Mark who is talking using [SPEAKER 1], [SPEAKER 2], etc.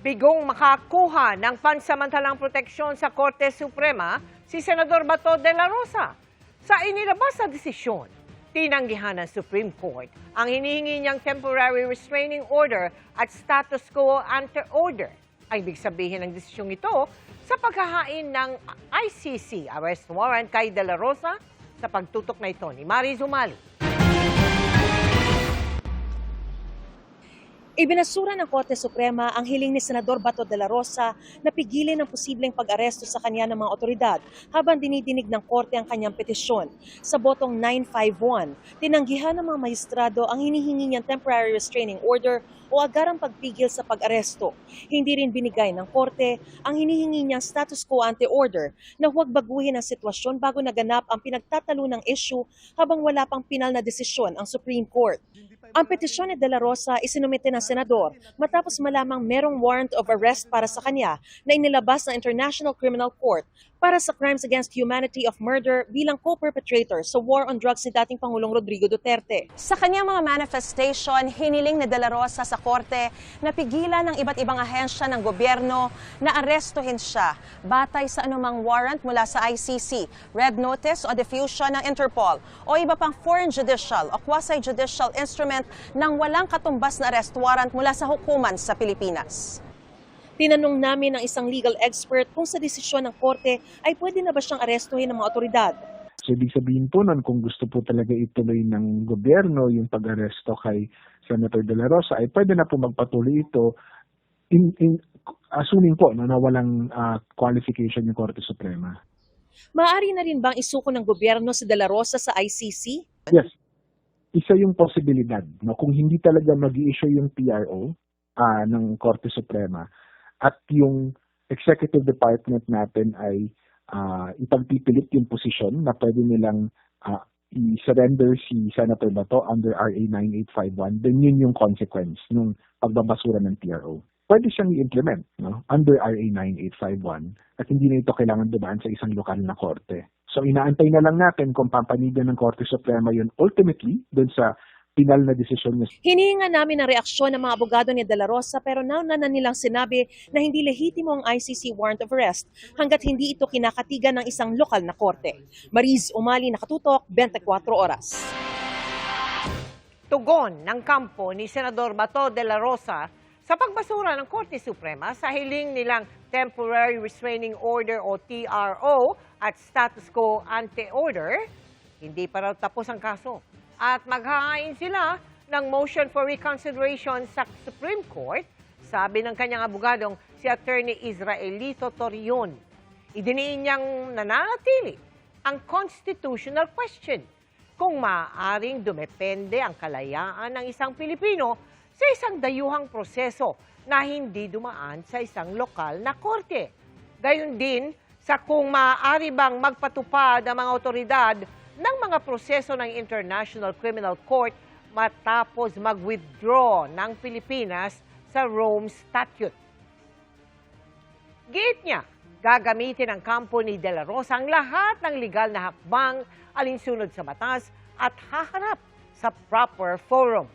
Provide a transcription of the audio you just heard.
[SPEAKER 1] Bigong makakuha ng pansamantalang proteksyon sa Korte Suprema si Senador Bato de la Rosa. Sa inilabas na desisyon, tinanggihan ng Supreme Court ang hinihingi niyang temporary restraining order at status quo ante order. Ang ibig sabihin ng desisyong ito sa paghahain ng ICC arrest warrant kay de la Rosa sa pagtutok na ito ni Mariz Umali.
[SPEAKER 2] Ibinasura ng Korte Suprema ang hiling ni Senador Bato de la Rosa na pigilin ang posibleng pag-aresto sa kanya ng mga otoridad habang dinidinig ng Korte ang kanyang petisyon. Sa botong 951, tinanggihan ng mga maestrado ang hinihingi niyang temporary restraining order o agarang pagpigil sa pag-aresto. Hindi rin binigay ng Korte ang hinihingi niyang status quo ante order na huwag baguhin ang sitwasyon bago naganap ang pinagtatalunang issue habang wala pang pinal na desisyon ang Supreme Court. Ang petisyon ni De La Rosa isinumite ng senador matapos malamang merong warrant of arrest para sa kanya na inilabas ng International Criminal Court para sa crimes against humanity of murder bilang co-perpetrator sa war on drugs ni dating Pangulong Rodrigo Duterte.
[SPEAKER 3] Sa kanyang mga manifestation, hiniling ni De La Rosa sa korte na pigilan ng iba't ibang ahensya ng gobyerno na arestuhin siya batay sa anumang warrant mula sa ICC, red notice o diffusion ng Interpol o iba pang foreign judicial o quasi-judicial instrument ng walang katumbas na arrest warrant mula sa hukuman sa Pilipinas.
[SPEAKER 2] Tinanong namin ng isang legal expert kung sa desisyon ng korte ay pwede na ba siyang arestuhin ng mga otoridad.
[SPEAKER 4] So ibig sabihin po nun, kung gusto po talaga ituloy ng gobyerno yung pag-aresto kay Senator De La Rosa, ay pwede na po magpatuloy ito assuming po na walang qualification yung Korte Suprema.
[SPEAKER 2] Maaari na rin bang isuko ng gobyerno si De La Rosa sa ICC?
[SPEAKER 4] Yes. Isa yung posibilidad. No? Kung hindi talaga mag-i-issue yung PRO ng Korte Suprema, at yung executive department natin ay ipagpipilit yung posisyon na pwede nilang i-surrender si Senator Bato under RA 9851, then yun yung consequence ng pagbabasura ng PRO. Pwede siyang i-implement under RA 9851 at hindi na ito kailangan dumaan sa isang lokal na korte. So inaantay na lang natin kung papanigan ng Korte Suprema yun ultimately dun sa pinal na desisyon niya.
[SPEAKER 2] Hinihinga namin ang reaksyon ng mga abogado ni De La Rosa pero nauna na nilang sinabi na hindi lehitimo ang ICC warrant of arrest hanggat hindi ito kinakatigan ng isang lokal na korte. Mariz Umali, Nakatutok, 24 Oras.
[SPEAKER 1] Tugon ng kampo ni Senador Bato de la Rosa sa pagbasura ng Korte Suprema sa hiling nilang Temporary Restraining Order o TRO at Status Quo Ante Order, hindi pa raw tapos ang kaso. At maghahain sila ng motion for reconsideration sa Supreme Court, sabi ng kanyang abogadong si Attorney Israelito Torion. Idiniin niyang nananatili ang constitutional question kung maaaring dumepende ang kalayaan ng isang Pilipino sa isang dayuhang proseso na hindi dumaan sa isang lokal na korte. Gayon din sa kung maaari bang magpatupad ang mga otoridad ng mga proseso ng International Criminal Court matapos mag-withdraw ng Pilipinas sa Rome Statute. Giit niya, gagamitin ng kampo ni De La Rosa ang lahat ng legal na hakbang alinsunod sa batas at haharap sa proper forum.